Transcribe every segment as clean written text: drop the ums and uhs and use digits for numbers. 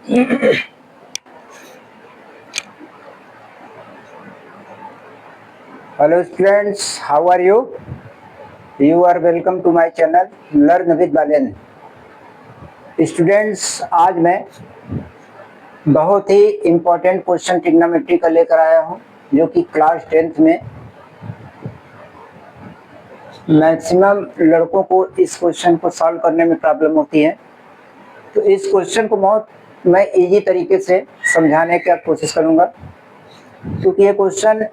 Hello students, how are you? You are welcome to my channel Learn with Balen. Students, आज मैं बहुत ही important question trigonometry का लेकर आया हूं, जो कि क्लास 10th में मैक्सिमम लड़कों को इस क्वेश्चन को सॉल्व करने में प्रॉब्लम होती है। तो इस क्वेश्चन को बहुत मैं इजी तरीके से समझाने की कोशिश करूंगा, क्योंकि ये क्वेश्चन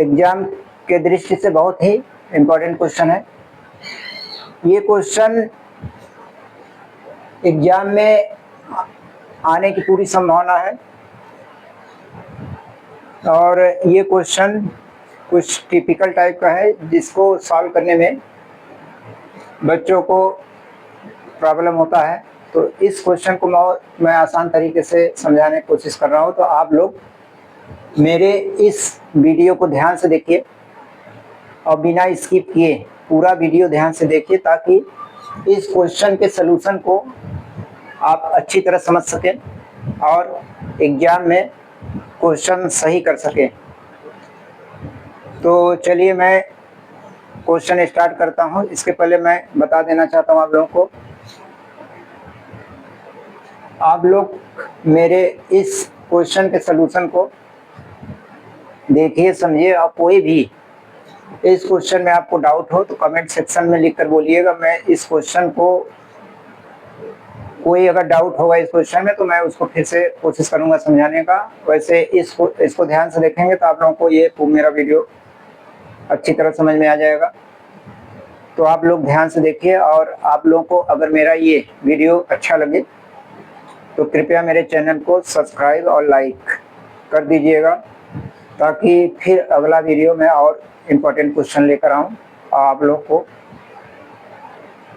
एग्जाम के दृष्टि से बहुत ही इम्पोर्टेंट क्वेश्चन है। ये क्वेश्चन एग्जाम में आने की पूरी संभावना है और ये क्वेश्चन कुछ टिपिकल टाइप का है, जिसको सॉल्व करने में बच्चों को प्रॉब्लम होता है। तो इस क्वेश्चन को मैं आसान तरीके से समझाने की कोशिश कर रहा हूँ। तो आप लोग मेरे इस वीडियो को ध्यान से देखिए और बिना स्किप किए पूरा वीडियो ध्यान से देखिए, ताकि इस क्वेश्चन के सलूशन को आप अच्छी तरह समझ सकें और एग्जाम में क्वेश्चन सही कर सकें। तो चलिए मैं क्वेश्चन स्टार्ट करता हूं। इसके पहले मैं बता देना चाहता हूं आप लोगों को, आप लोग मेरे इस क्वेश्चन के सलूशन को देखिए, समझिए, और कोई भी इस क्वेश्चन में आपको डाउट हो तो कमेंट सेक्शन में लिखकर बोलिएगा। मैं इस क्वेश्चन को, कोई अगर डाउट होगा इस क्वेश्चन में, तो मैं उसको फिर से कोशिश करूंगा समझाने का। वैसे इसको ध्यान से देखेंगे तो आप लोगों को ये मेरा वीडियो अच्छी तरह समझ में आ जाएगा। तो आप लोग ध्यान से देखिए, और आप लोगों को अगर मेरा ये वीडियो अच्छा लगे तो कृपया मेरे चैनल को सब्सक्राइब और लाइक कर दीजिएगा, ताकि फिर अगला वीडियो में और इम्पोर्टेंट क्वेश्चन लेकर आऊँ और आप लोग को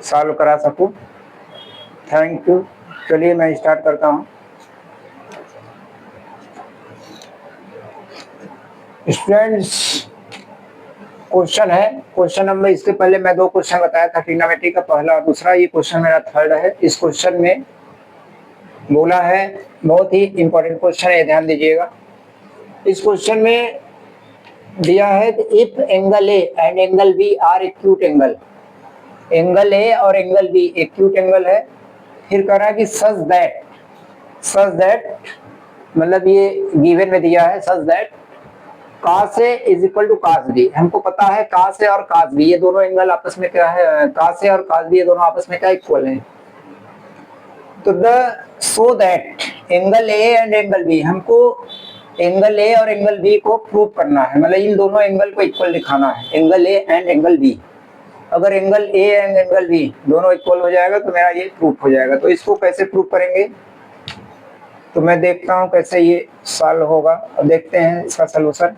सॉल्व करा सकूँ। Thank you. चलिए मैं स्टार्ट करता हूँ। स्टूडेंट्स, क्वेश्चन है, क्वेश्चन नंबर, इसके पहले मैं दो क्वेश्चन बताया था ट्रिग्नोमेट्री का, पहला और दूसरा। ये क्वेश्चन मेरा थर्ड है। इस क्वेश्चन में बोला है, बहुत ही इंपॉर्टेंट क्वेश्चन है, ध्यान दीजिएगा। इस क्वेश्चन में दिया है कि if angle A and angle B are acute angle, angle A और एंगल बी एक्यूट एंगल है। फिर कह रहा है कि सच दैट मतलब ये गिवन में दिया है, such that cos A is equal to cos B। हमको पता है cos A और cos B ये दोनों एंगल आपस में क्या है, cos A और cos B ये दोनों आपस में क्या इक्वल है। तो so that angle A and angle B, हमको एंगल A और एंगल B को प्रूव करना है, मतलब इन दोनों एंगल को इक्वल दिखाना है, angle A and angle B। अगर angle A and angle B दोनों इक्वल हो जाएगा तो मेरा ये प्रूफ हो जाएगा। तो इसको कैसे प्रूव करेंगे, तो मैं देखता हूँ कैसे ये सॉल्व होगा और देखते हैं इसका सलूशन।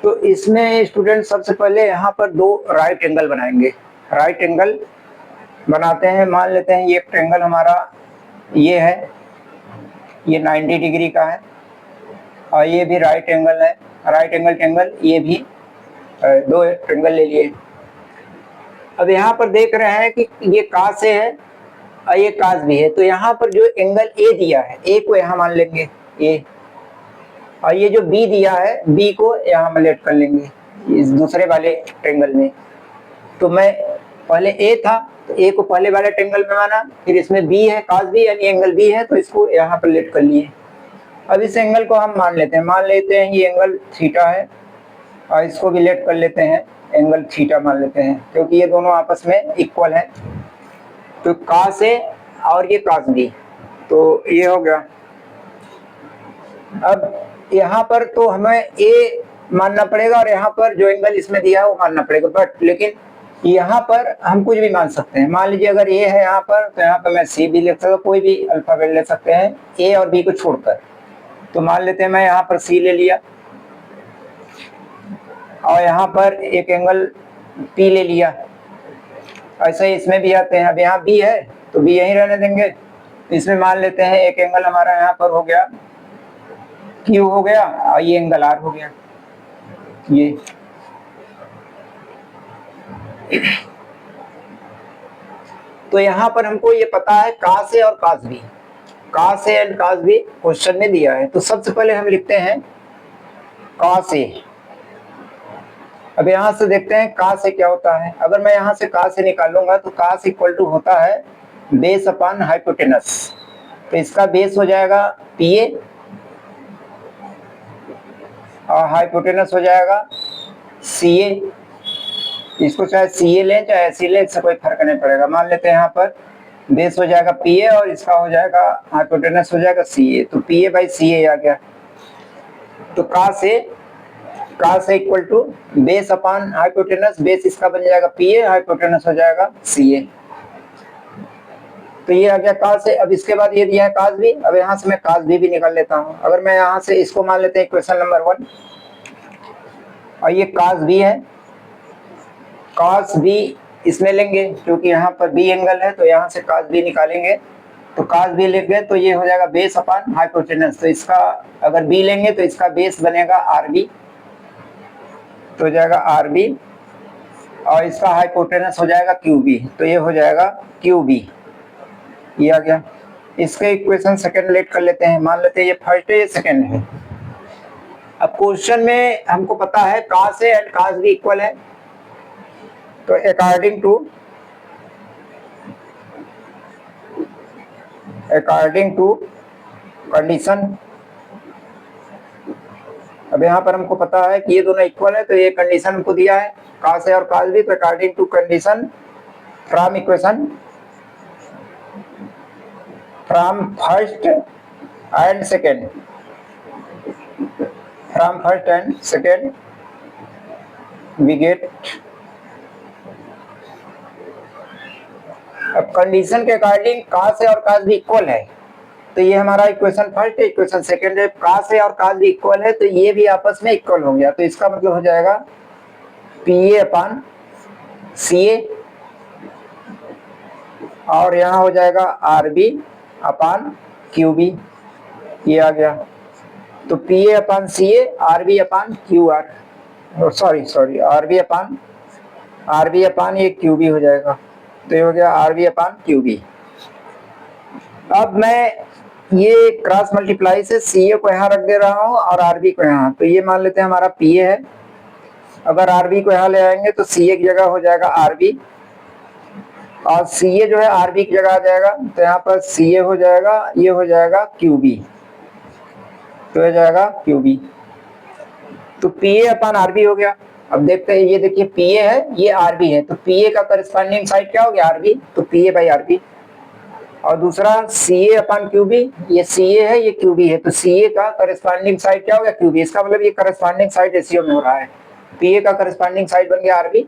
तो इसमें स्टूडेंट सबसे पहले यहाँ पर दो राइट एंगल बनाएंगे। राइट एंगल बनाते हैं, मान लेते हैं ये ट्रायंगल हमारा ये है, ये 90 डिग्री का है और ये भी राइट एंगल है, राइट एंगल ट्रायंगल, ये भी दो ट्रायंगल ले लिए। अब यहाँ पर देख रहे हैं कि ये cos A है और ये cos B है। तो यहाँ पर जो एंगल A दिया है, A को यहाँ मान लेंगे A, और ये जो B दिया है B को यहाँ में लेट कर लेंगे इस दूसरे वाले ट्रायंगल में। तो मैं पहले A था तो A को पहले वाले ट्रायंगल में माना, फिर इसमें B है cos B यानी एंगल B है, तो इसको यहाँ पर लेट कर लिए। अब इस एंगल को हम मान लेते हैं ये एंगल थीटा है और इसको भी लेट कर लेते हैं, एंगल थीटा मान लेते हैं, क्योंकि ये दोनों आपस में इक्वल है। तो cos A और ये cos B, तो ये हो गया। अब यहाँ पर तो हमें A मानना पड़ेगा और यहाँ पर जो एंगल इसमें दिया है वो मानना पड़ेगा, बट लेकिन यहाँ पर हम कुछ भी मान सकते हैं। मान लीजिए अगर A है यहाँ पर, तो यहाँ पर मैं C भी लिख सकता हूँ, कोई भी अल्फाबेट ले सकते हैं A और B को छोड़कर। तो मान लेते हैं मैं यहाँ पर C ले लिया और यहाँ पर एक एंगल P ले लिया। ऐसे ही इसमें भी आते हैं। अब यहाँ B है तो B यहीं रहने देंगे। इसमें मान लेते हैं एक एंगल हमारा यहाँ पर हो गया Q हो गया और ये एंगल R हो गया। ये तो यहाँ पर हमको ये पता है cos A और cos B, cos A and cos B question में दिया है। तो सबसे पहले हम लिखते हैं cos A। अब यहाँ से देखते हैं cos A क्या होता है। अगर मैं यहाँ से cos A निकालूंगा तो cos इक्वल टू होता है बेस अपॉन हाइपोटेनस। तो इसका बेस हो जाएगा PA और हाइपोटेनस हो जाएगा CA। इसको चाहे CA लें चाहे ऐसे लें, इससे कोई फर्क नहीं पड़ेगा। मान लेते हैं यहाँ पर बेस हो जाएगा PA और इसका हो जाएगा हाइपोटेनस हो जाएगा CA। तो PA बाई CA आ गया। तो cos A equal to base upon hypotenuse, base इसका बन जाएगा PA, हाइपोटेनस हो जाएगा CA। तो ये आ गया cos A। अब इसके बाद ये दिया है cos B। अब यहाँ से मैं cos B भी निकाल लेता हूँ। अगर मैं यहाँ से इसको मान लेते हैं इक्वेशन नंबर 1 और ये cos B है, cos B इसमें लेंगे क्योंकि यहाँ पर B एंगल है, तो यहाँ से cos B निकालेंगे। तो cos B लेंगे तो ये हो जाएगा बेस अपॉन हाइपोटेनस। तो इसका अगर B लेंगे तो इसका बेस बनेगा RB, तो हो जाएगा RB और इसका हाइपोटेनस हो जाएगा QB। तो ये हो जाएगा QB, ये आ गया। इसके इक्वेशन सेकंड लेट कर लेते हैं। मान लेते हैं ये फर्स्ट है ये सेकंड है। अब क्वेश्चन में हमको पता है cos A and cos B equal है। तो अकॉर्डिंग टू कंडीशन, अब यहाँ पर हमको पता है कि ये दोनों इक्वल है, तो ये कंडीशन हमको दिया है cos A और cos B। तो according to condition from equation from first and second, we get. अब कंडीशन के अकॉर्डिंग cos A और cos B इक्वल है, तो ये हमारा इक्वेशन फर्स्ट है, इक्वेशन सेकेंड है। cos A और cos B इक्वल है तो ये भी आपस में इक्वल हो गया। तो इसका मतलब हो जाएगा PA अपॉन CA और यहाँ हो जाएगा RB अपॉन QB, ये आ गया। तो PA upon CA, RB upon QR, sorry RB upon ये QB हो जाएगा। तो ये हो गया RB अपॉन QB। अब मैं ये क्रॉस मल्टीप्लाई से CA को यहाँ रख दे रहा हूँ और RB को यहाँ। तो ये मान लेते हैं हमारा PA है। अगर RB को यहाँ ले आएंगे तो CA की जगह हो जाएगा RB और CA जो है RB की जगह आ जाएगा। तो यहाँ पर CA हो जाएगा, ये हो जाएगा QB, तो हो जाएगा QB। तो PA अपॉन RB हो गया। अब देखते हैं, ये देखिए PA है ये RB है, तो PA का करस्पॉन्डिंग साइड क्या हो गया RB, तो PA बाई RB। और दूसरा CA अपॉन QB, ये CA है ये QB है, तो CA का करस्पॉन्डिंग साइड क्या हो गया QB। इसका मतलब ये करस्पॉन्डिंग साइड रेशियो में हो रहा है। PA का करस्पॉन्डिंग साइड बन गया RB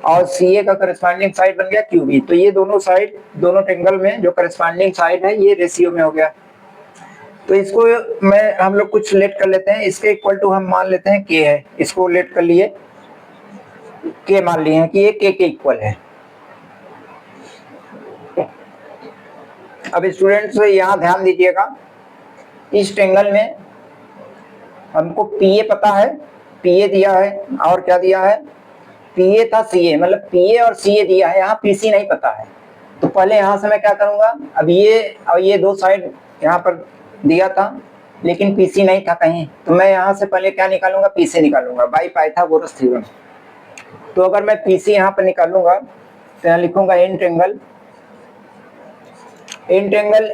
और CA का करस्पॉन्डिंग साइड बन गया QB। तो ये दोनों साइड, दोनों ट्रायंगल में जो करस्पॉन्डिंग साइड है ये रेशियो में हो गया। तो इसको हम लोग कुछ लेट कर लेते हैं। इसके इक्वल टू हम मान लेते हैं K है, इसको लेट कर लिए K मान लिए हैं कि ये K के इक्वल है। अब स्टूडेंट्स यहाँ ध्यान दीजिएगा, इस ट्रायंगल में हमको PA पता है, PA दिया है और क्या दिया है PA था CA, मतलब PA और CA दिया है, यहाँ PC नहीं पता है। तो पहले यहाँ से मैं क्या करूंगा, अब ये दो साइड यहाँ पर दिया था लेकिन PC नहीं था कहीं, तो मैं यहाँ से पहले क्या निकालूंगा PC निकालूंगा बाई पाइथागोरस थ्योरम। तो अगर मैं PC यहाँ पर निकालूंगा तो यहाँ लिखूंगा इन ट्रायंगल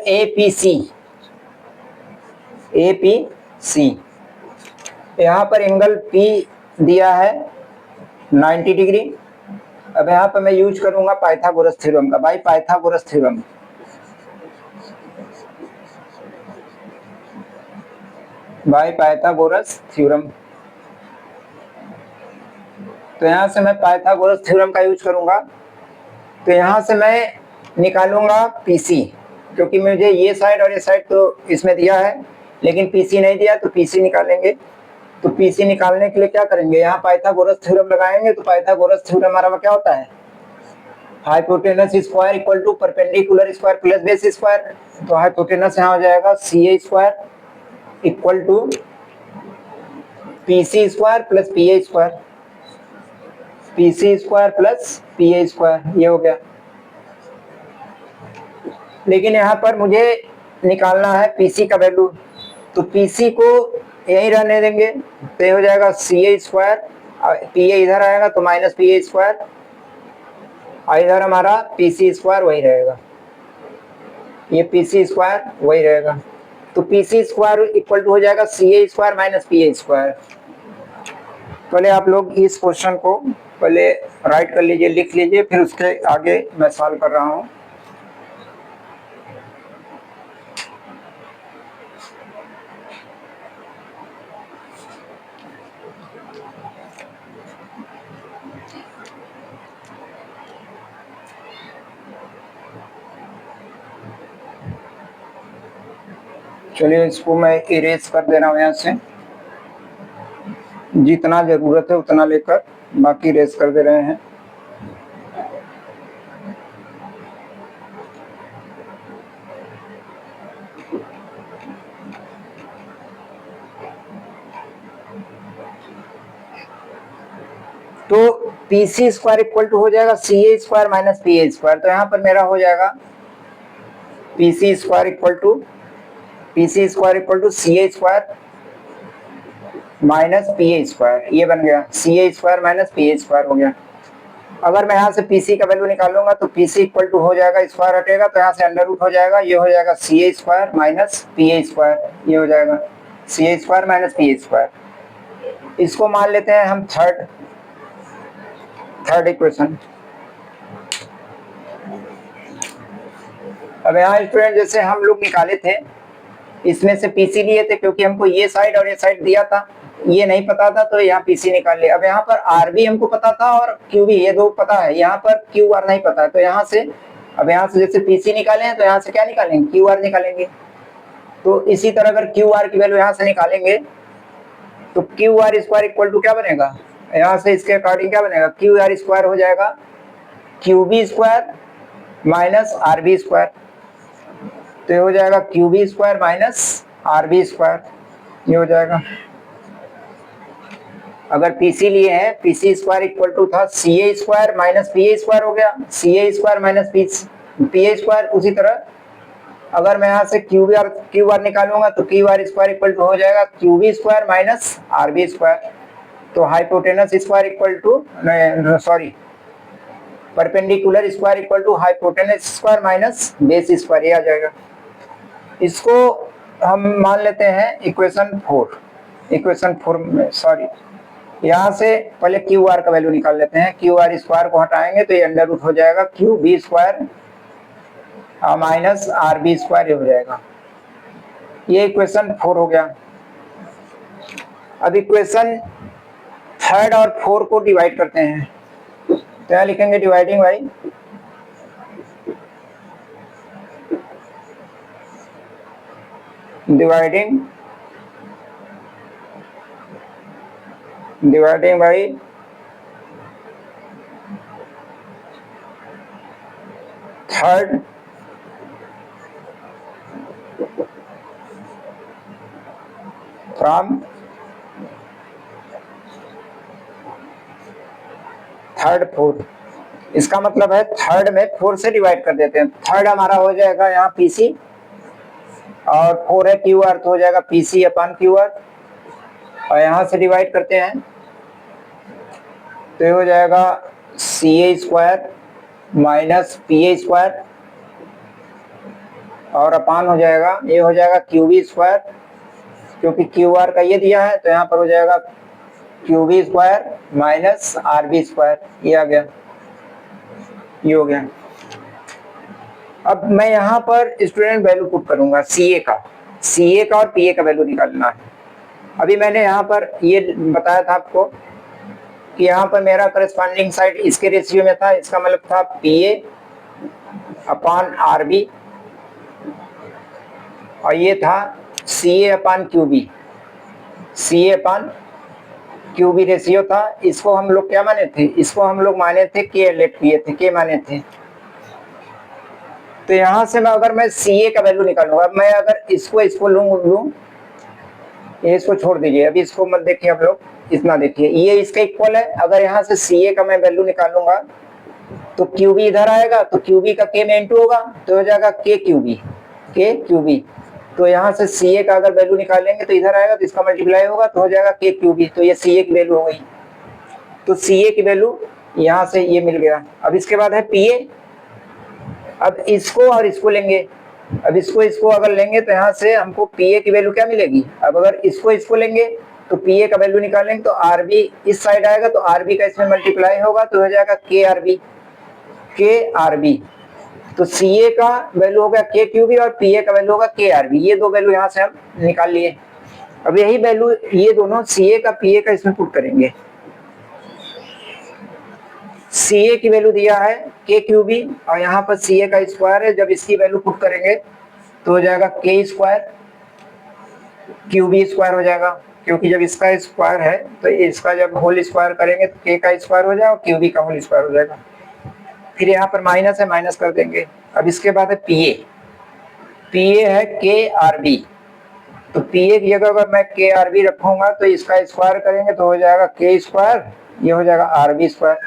APC। यहाँ पर एंगल P दिया है 90 डिग्री। अब यहाँ पर मैं यूज करूंगा पाइथागोरस थ्योरम का, बाई पाइथागोरस थ्योरम। तो यहाँ से मैं पाइथागोरस थ्योरम का यूज करूंगा। तो यहाँ से मैं निकालूंगा PC, क्योंकि मुझे ये साइड और ये साइड तो इसमें दिया है लेकिन PC नहीं दिया, तो PC निकालेंगे। तो PC निकालने के लिए क्या करेंगे, यहाँ पाइथागोरस थ्योरम लगाएंगे। तो पाइथागोरस थ्योरम हमारा क्या होता है, hypotenuse square equal to perpendicular square plus base square. तो हाइपोटेनस यहाँ हो जाएगा CA square equal to PC square plus PA square, PC square plus PA square, ये हो गया। लेकिन यहाँ पर मुझे निकालना है पीसी का वैल्यू, तो पीसी को यही रहने देंगे, तो ये हो जाएगा C A square, P A इधर आएगा तो माइनस पी ए स्क्वायर, और इधर हमारा पीसी स्क्वायर वही रहेगा, ये पीसी स्क्वायर वही रहेगा। तो पीसी स्क्वायर इक्वल टू हो जाएगा C A square minus P A square. पहले आप लोग इस क्वेश्चन को पहले राइट कर लीजिए, लिख लीजिए, फिर उसके आगे मैं सॉल्व कर रहा हूँ। चलिए इसको मैं इरेज कर दे रहा हूँ यहाँ से, जितना जरूरत है उतना लेकर बाकी इरेज कर दे रहे हैं। तो P C square equal to हो जाएगा C A square minus P A square, तो यहाँ पर मेरा हो जाएगा P C square equal to C A square minus P A square, ये बन गया C A square minus P A square हो गया। अगर मैं यहाँ से पीसी का वैल्यू निकालूंगा तो पीसी इक्वल टू हो जाएगा, स्क्वायर हटेगा तो यहाँ से अंडर रूट हो जाएगा, ये हो जाएगा C A square minus P A square, ये हो जाएगा C A square minus P A square. इसको मान लेते हैं हम थर्ड इक्वेशन। अब यहाँ स्टूडेंट जैसे हम लोग निकाले थे, इसमें से पीसी लिए थे क्योंकि हमको ये साइड और ये साइड दिया था, ये नहीं पता था तो यहाँ पीसी निकाल लिया। अब यहाँ पर आर भी हमको पता था और क्यू भी, ये दो पता है, यहाँ पर क्यू आर नहीं पता है, तो यहाँ से अब यहाँ से जैसे पीसी निकाले हैं तो यहाँ से क्या निकालेंगे, क्यू आर निकालेंगे। तो इसी तरह अगर क्यू आर की वैल्यू यहाँ से निकालेंगे तो Q R square equal to क्या बनेगा, यहाँ से इसके अकॉर्डिंग क्या बनेगा, क्यू आर स्क्वायर हो जाएगा Q B square minus R B square, तो ये हो जाएगा Q B square minus R B square, ये हो जाएगा। अगर पीसी लिए हैं, पीसी स्क्वायर इक्वल टू था C A square minus P A square हो गया, C A square minus P A square. उसी तरह अगर मैं यहाँ से क्यू आर निकालूंगा तो Q R square equal to हो जाएगा Q B square minus R B square. तो hypotenuse square equal to sorry perpendicular square equal to hypotenuse square minus base square, ये आ जाएगा। इसको हम मान लेते हैं इक्वेशन 4 में, सॉरी यहाँ से पहले क्यू आर का वैल्यू निकाल लेते हैं। क्यू आर स्क्वायर को हटाएंगे तो ये अंडर रूट हो जाएगा Q B square minus R B square हो जाएगा, ये इक्वेशन 4 हो गया। अब इक्वेशन 3 और 4 को डिवाइड करते हैं, तो यहाँ लिखेंगे dividing by dividing by third from third 4। इसका मतलब है थर्ड में 4 से डिवाइड कर देते हैं। थर्ड हमारा हो जाएगा यहाँ पीसी और 4 है क्यू आर, तो हो जाएगा पीसी अपन क्यू आर, और यहाँ से डिवाइड करते हैं तो ये हो जाएगा C A square minus P A square, और अपान हो जाएगा, ये हो जाएगा क्यू बी स्क्वायर, क्योंकि क्यू आर का ये दिया है तो यहाँ पर हो जाएगा Q B square minus R B square, ये आ गया, ये हो गया। अब मैं यहाँ पर स्टूडेंट वैल्यू पुट करूंगा सी ए का और पी ए का वैल्यू निकालना है। अभी मैंने यहाँ पर ये बताया था आपको कि यहाँ पर मेरा करस्पॉन्डिंग साइड इसके रेशियो में था, इसका मतलब था P A upon R B, और ये था C A upon Q B, C A upon Q B ratio था। इसको हम लोग क्या माने थे, इसको हम लोग माने थे के लेट किए थे, के माने थे। तो यहाँ से मैं अगर मैं सी ए का वैल्यू निकालूंगा, मैं अगर इसको लूं, ये इसको छोड़ दीजिए, अभी इसको मत देखिए आप लोग, इतना देखिए, ये इसका इक्वल है। अगर यहाँ से सी ए का मैं वैल्यू निकालूंगा तो क्यूबी इधर आएगा तो क्यूबी का के में इंटू होगा तो हो जाएगा के क्यूबी। तो यहाँ से सी ए का अगर वैल्यू निकालेंगे तो इधर आएगा तो इसका मल्टीप्लाई होगा तो हो जाएगा के क्यूबी। तो ये सी ए की वैल्यू हो गई। तो सी ए की वैल्यू यहाँ से ये मिल गया। अब इसके बाद है पी ए। अब इसको और इसको लेंगे। अब इसको अगर लेंगे तो यहाँ से हमको पी ए की वैल्यू क्या मिलेगी। अब अगर इसको लेंगे तो पी ए का वैल्यू निकालेंगे तो आर बी इस साइड आएगा तो आर बी का इसमें मल्टीप्लाई होगा तो हो जाएगा के आर बी। तो सी ए का वैल्यू हो गया के क्यूबी और पी ए का वैल्यू होगा के आर बी। ये दो वैल्यू यहाँ से हम निकाल लिए। अब यही वैल्यू ये दोनों सी ए का पी ए का इसमें पुट करेंगे। सी ए की वैल्यू दिया है के क्यूबी और यहाँ पर सी ए का स्क्वायर है। जब इसकी वैल्यू पुट करेंगे तो हो जाएगा के स्क्वायर क्यूबी स्क्वायर हो जाएगा, क्योंकि जब इसका स्क्वायर है तो इसका जब होल स्क्वायर करेंगे तो के का स्क्वायर हो जाएगा और क्यूबी का होल स्क्वायर हो जाएगा। फिर यहाँ पर माइनस है, माइनस कर देंगे। अब इसके बाद है पी ए है के आर बी। तो पी ए की जगह अगर मैं के आर बी रखूंगा तो इसका स्क्वायर करेंगे तो हो जाएगा के स्क्वायर, ये हो जाएगा आर बी स्क्वायर।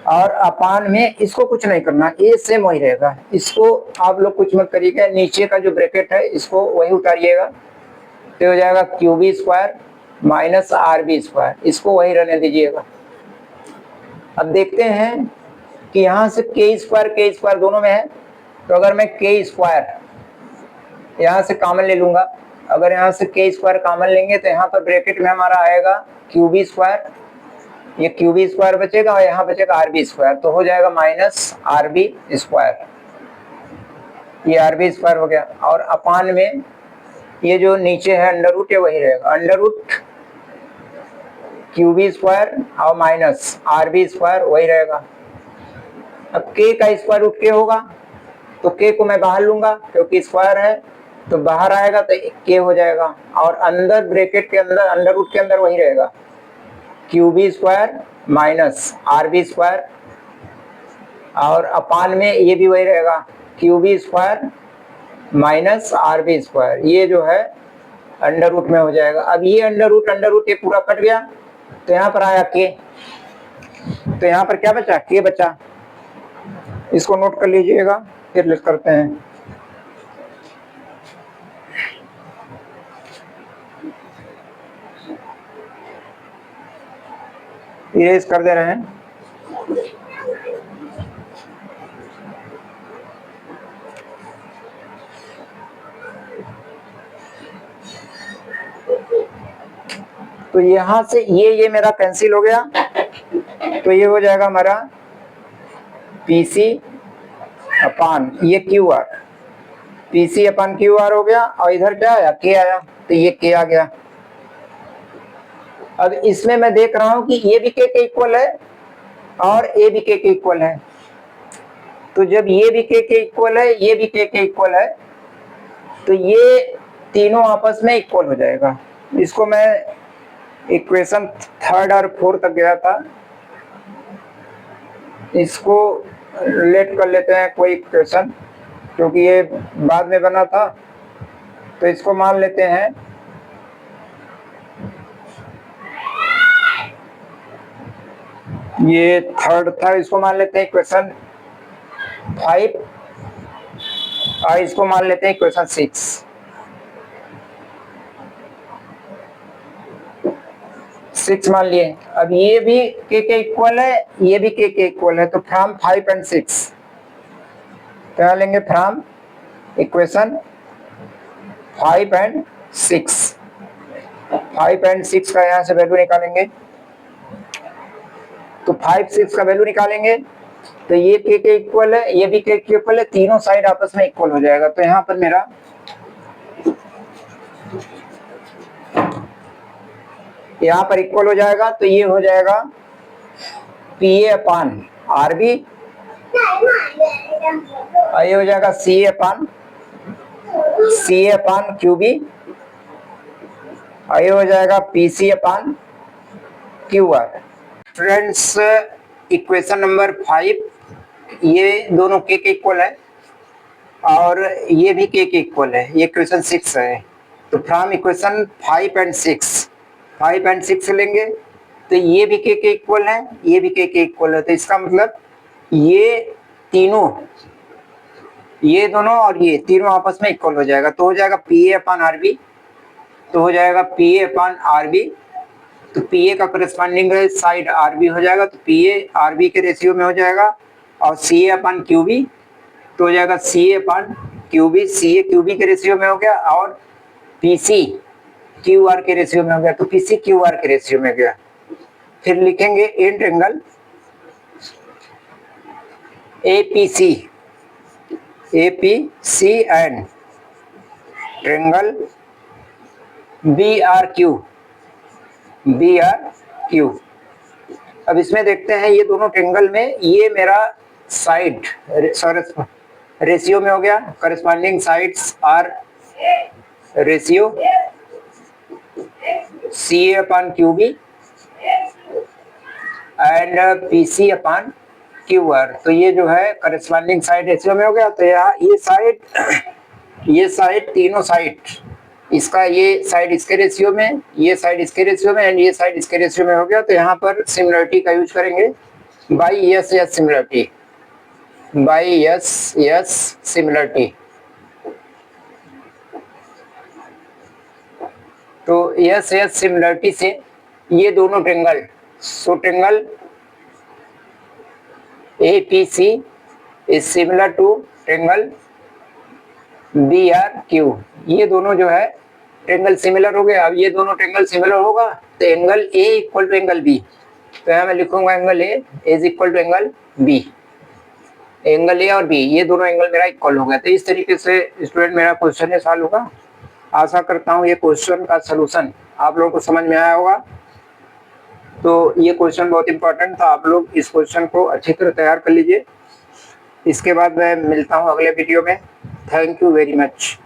और अपान में इसको कुछ नहीं करना, ए सेम वही रहेगा। इसको आप लोग कुछ मत करिएगा, नीचे का जो ब्रैकेट है इसको वही उतारिएगा तो हो जाएगा QB square minus R B square, इसको वही रहने दीजिएगा। अब देखते हैं कि यहाँ से के स्क्वायर दोनों में है तो अगर मैं के स्क्वायर यहाँ से कॉमन ले लूंगा, अगर यहाँ से के स्क्वायर कॉमन लेंगे तो यहाँ पर ब्रैकेट में हमारा आएगा क्यूबी स्क्वायर, ये क्यूबी स्क्वायर बचेगा और यहाँ बचेगा आर बी स्क्वायर तो हो जाएगा माइनस आर बी स्क्वायर, ये आर बी स्क्वायर हो गया। और अपान में ये जो नीचे है अंडर रूट, ये वही रहेगा अंडर रूट क्यूबी स्क्वायर और माइनस आर बी स्क्वायर वही रहेगा। अब के का स्क्वायर रूट के होगा तो के को मैं बाहर लूंगा क्योंकि स्क्वायर है तो बाहर आएगा तो के हो जाएगा और अंदर ब्रैकेट के अंदर अंडर रूट के अंदर वही रहेगा QB square minus R B square और अपान में ये भी वही रहेगा QB square minus R B square, ये जो है अंडर रूट में हो जाएगा। अब ये अंडर रूट ये पूरा कट गया तो यहाँ पर आया के, तो यहाँ पर क्या बचा के बचा, इसको नोट कर लीजिएगा फिर लिख करते हैं। इरेज कर दे रहे हैं। तो यहां से ये मेरा कैंसिल हो गया तो ये हो जाएगा हमारा पीसी अपान ये Q R, PC upon Q are हो गया और इधर क्या आया के आया तो ये के आ गया। अब इसमें मैं देख रहा हूं कि ये भी के इक्वल है और ए भी के इक्वल है, तो जब ये भी के इक्वल है ये भी के इक्वल है तो ये तीनों आपस में इक्वल हो जाएगा। इसको मैं इक्वेशन 3 और 4 तक गया था, इसको लेट कर लेते हैं कोई इक्वेशन क्योंकि ये बाद में बना था तो इसको मान लेते हैं ये 3rd था, इसको मान लेते हैं इक्वेशन 5 और इसको मान लेते हैं इक्वेशन 6 मान लिए। अब ये भी के इक्वल है ये भी के इक्वल है तो फ्रॉम 5 and 6 क्या लेंगे, फ्रॉम इक्वेशन 5 and 6 का यहाँ से वैल्यू निकालेंगे तो 5 6 का वैल्यू निकालेंगे तो ये के इक्वल है ये भी के इक्वल है, तीनों साइड आपस में इक्वल हो जाएगा। तो यहाँ पर मेरा यहाँ पर इक्वल हो जाएगा तो ये हो जाएगा P A upon R B और ये हो जाएगा C A upon Q B और ये हो जाएगा P C upon Q R. Friends equation number 5 ये दोनों के इक्वल है और ये भी के इक्वल है, ये इक्वेशन 6 है। तो फ्रॉम इक्वेशन 5 and 6 लेंगे तो ये भी के इक्वल है, ये भी के इक्वल है, तो इसका मतलब ये तीनों, ये दोनों और ये तीनों आपस में इक्वल हो जाएगा, तो हो जाएगा P A upon R B, तो हो जाएगा P A upon R B, तो पी ए का करस्पॉन्डिंग साइड आर बी हो जाएगा, तो पी ए आर बी के रेशियो में हो जाएगा, और सी ए अपन क्यू बी, तो हो जाएगा सी ए अपन क्यू बी, सी ए क्यू बी के रेशियो में हो गया, और पी सी क्यू आर के रेशियो में हो गया, तो पी सी क्यू आर के रेशियो में गया। फिर लिखेंगे and angle APC, APC and triangle BRQ, BRQ। अब इसमें देखते हैं ये दोनों ट्रेंगल में, ये मेरा साइड रेशियो में हो गया, corresponding sides are ratio CA upon QB and PC upon QR, तो ये जो है करस्पॉन्डिंग साइड रेशियो में हो गया। तो यहाँ ये साइड तीनों साइड, इसका ये साइड इसके रेशियो में, ये साइड इसके रेशियो में, एंड ये साइड इसके रेशियो में हो गया। तो यहाँ पर सिमिलरिटी का यूज करेंगे by yes similarity, by yes similarity. तो यस सिमिलरिटी से ये दोनों triangle, so triangle APC is similar to triangle BRQ, ये दोनों जो है ट्रेंगल सिमिलर हो गए। अब ये दोनों ट्रेंगल सिमिलर होगा तो angle A equal to angle B, तो यहाँ मैं लिखूंगा angle A is equal to angle B, angle A और B ये दोनों एंगल मेरा इक्वल हो गया। तो इस तरीके से स्टूडेंट मेरा क्वेश्चन सॉल्व होगा। आशा करता हूँ ये क्वेश्चन का सलूशन आप लोगों को समझ में आया होगा। तो ये क्वेश्चन बहुत इंपॉर्टेंट था, आप लोग इस क्वेश्चन को अच्छी तरह तैयार कर लीजिए। इसके बाद मैं मिलता हूँ अगले वीडियो में। Thank you very much.